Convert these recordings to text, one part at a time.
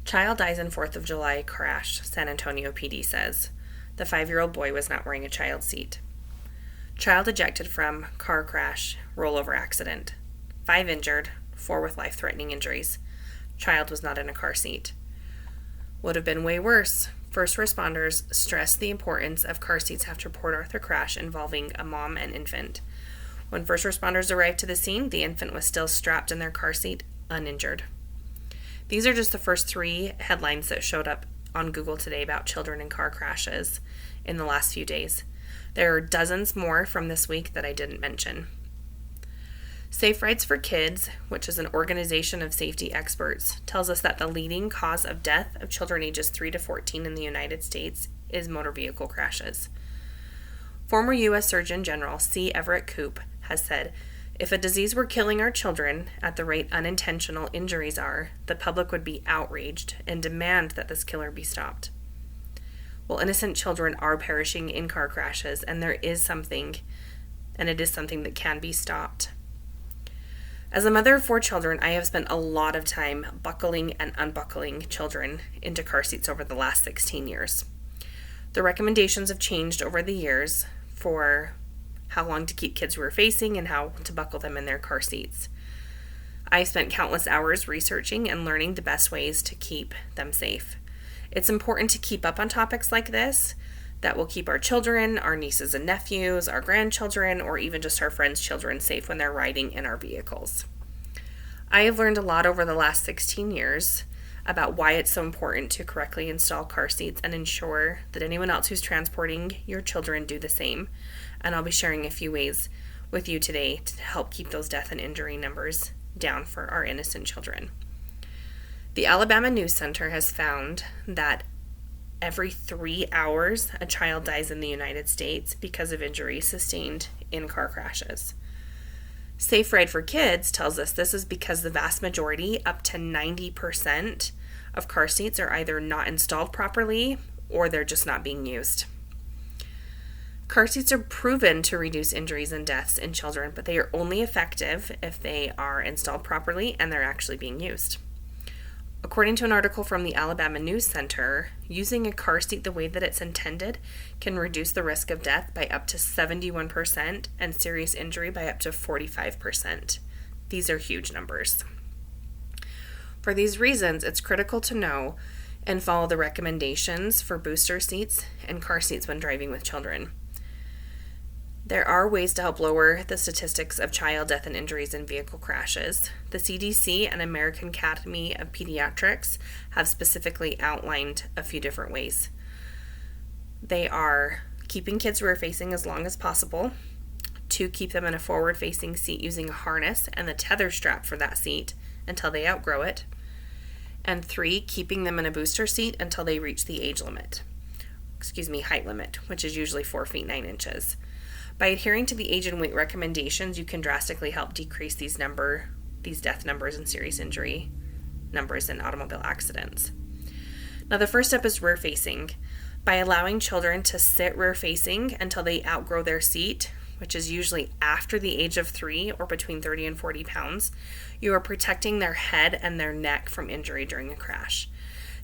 Child dies in 4th of July crash, San Antonio PD says. The 5-year-old boy was not wearing a child seat. Child ejected from car crash, rollover accident. 5 injured, 4 with life-threatening injuries. Child was not in a car seat. Would have been way worse. First responders stressed the importance of car seats after Port Arthur crash involving a mom and infant. When first responders arrived to the scene, the infant was still strapped in their car seat, uninjured. These are just the first 3 headlines that showed up on Google today about children in car crashes in the last few days. There are dozens more from this week that I didn't mention. Safe Rides for Kids, which is an organization of safety experts, tells us that the leading cause of death of children ages 3 to 14 in the United States is motor vehicle crashes. Former U.S. Surgeon General C. Everett Koop has said, "If a disease were killing our children at the rate unintentional injuries are, the public would be outraged and demand that this killer be stopped." Well, innocent children are perishing in car crashes, and it is something that can be stopped. As a mother of 4 children, I have spent a lot of time buckling and unbuckling children into car seats over the last 16 years. The recommendations have changed over the years for how long to keep kids rear facing and how to buckle them in their car seats. I've spent countless hours researching and learning the best ways to keep them safe. It's important to keep up on topics like this that will keep our children, our nieces and nephews, our grandchildren, or even just our friends' children safe when they're riding in our vehicles. I have learned a lot over the last 16 years about why it's so important to correctly install car seats and ensure that anyone else who's transporting your children do the same. And I'll be sharing a few ways with you today to help keep those death and injury numbers down for our innocent children. The Alabama News Center has found that every 3 hours, a child dies in the United States because of injuries sustained in car crashes. Safe Ride for Kids tells us this is because the vast majority, up to 90% of car seats, are either not installed properly or they're just not being used. Car seats are proven to reduce injuries and deaths in children, but they are only effective if they are installed properly and they're actually being used. According to an article from the Alabama News Center, using a car seat the way that it's intended can reduce the risk of death by up to 71% and serious injury by up to 45%. These are huge numbers. For these reasons, it's critical to know and follow the recommendations for booster seats and car seats when driving with children. There are ways to help lower the statistics of child death and injuries in vehicle crashes. The CDC and American Academy of Pediatrics have specifically outlined a few different ways. They are keeping kids rear-facing as long as possible, to keep them in a forward-facing seat using a harness and the tether strap for that seat until they outgrow it, and 3, keeping them in a booster seat until they reach the height limit, which is usually 4 feet 9 inches. By adhering to the age and weight recommendations, you can drastically help decrease these death numbers and serious injury numbers in automobile accidents. Now, the first step is rear facing. By allowing children to sit rear facing until they outgrow their seat, which is usually after the age of 3 or between 30 and 40 pounds, you are protecting their head and their neck from injury during a crash.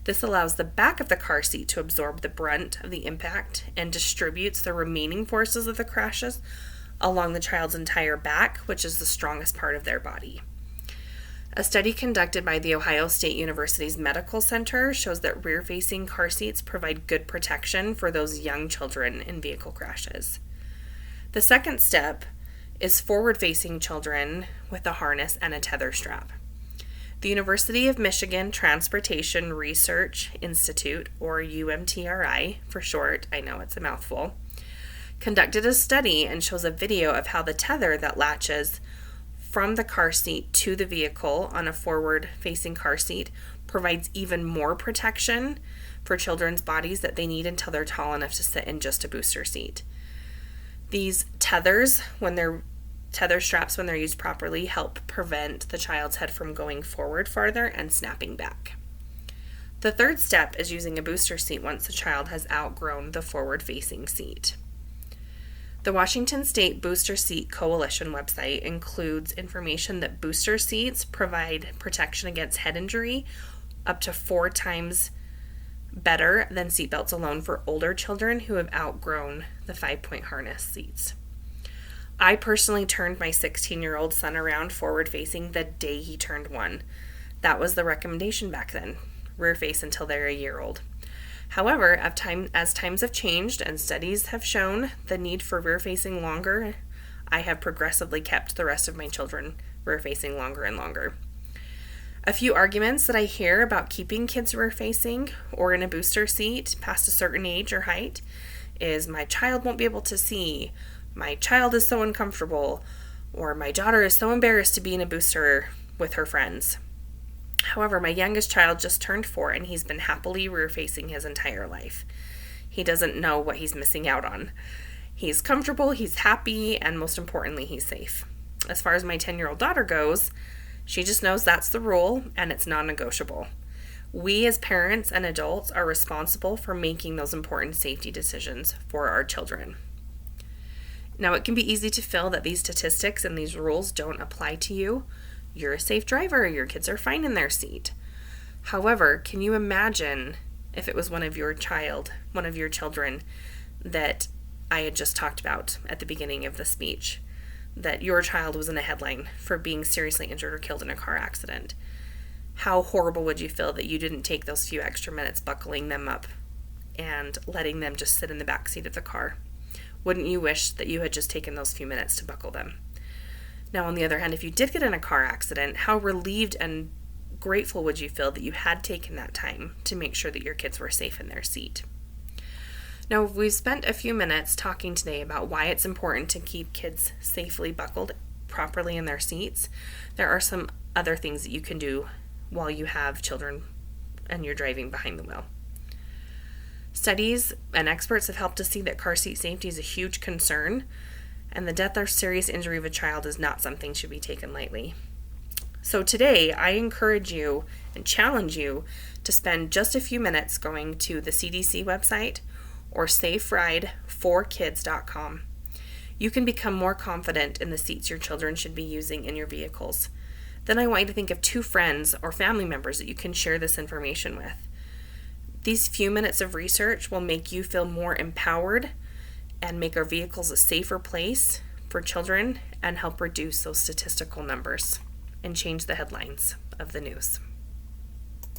This allows the back of the car seat to absorb the brunt of the impact and distributes the remaining forces of the crashes along the child's entire back, which is the strongest part of their body. A study conducted by The Ohio State University's Medical Center shows that rear-facing car seats provide good protection for those young children in vehicle crashes. The second step is forward-facing children with a harness and a tether strap. The University of Michigan Transportation Research Institute, or UMTRI for short, I know it's a mouthful, conducted a study and shows a video of how the tether that latches from the car seat to the vehicle on a forward-facing car seat provides even more protection for children's bodies that they need until they're tall enough to sit in just a booster seat. These tethers, tether straps, when they're used properly, help prevent the child's head from going forward farther and snapping back. The third step is using a booster seat once the child has outgrown the forward-facing seat. The Washington State Booster Seat Coalition website includes information that booster seats provide protection against head injury up to 4 times better than seatbelts alone for older children who have outgrown the 5-point harness seats. I personally turned my 16-year-old son around forward facing the day he turned 1. That was the recommendation back then, rear face until they're a year old. However, as times have changed and studies have shown the need for rear facing longer, I have progressively kept the rest of my children rear facing longer and longer. A few arguments that I hear about keeping kids rear facing or in a booster seat past a certain age or height is my child won't be able to see, my child is so uncomfortable, or my daughter is so embarrassed to be in a booster with her friends. However, my youngest child just turned 4 and he's been happily rear facing his entire life. He doesn't know what he's missing out on. He's comfortable, he's happy, and most importantly, he's safe. As far as my 10-year-old daughter goes, she just knows that's the rule and it's non-negotiable. We as parents and adults are responsible for making those important safety decisions for our children. Now, it can be easy to feel that these statistics and these rules don't apply to you. You're a safe driver, your kids are fine in their seat. However, can you imagine if it was one of your children that I had just talked about at the beginning of the speech, that your child was in a headline for being seriously injured or killed in a car accident? How horrible would you feel that you didn't take those few extra minutes buckling them up and letting them just sit in the back seat of the car? Wouldn't you wish that you had just taken those few minutes to buckle them? Now, on the other hand, if you did get in a car accident, how relieved and grateful would you feel that you had taken that time to make sure that your kids were safe in their seat? Now, we've spent a few minutes talking today about why it's important to keep kids safely buckled properly in their seats. There are some other things that you can do while you have children and you're driving behind the wheel. Studies and experts have helped us see that car seat safety is a huge concern, and the death or serious injury of a child is not something should be taken lightly. So today, I encourage you and challenge you to spend just a few minutes going to the CDC website or SafeRide4Kids.com. You can become more confident in the seats your children should be using in your vehicles. Then I want you to think of 2 friends or family members that you can share this information with. These few minutes of research will make you feel more empowered and make our vehicles a safer place for children and help reduce those statistical numbers and change the headlines of the news.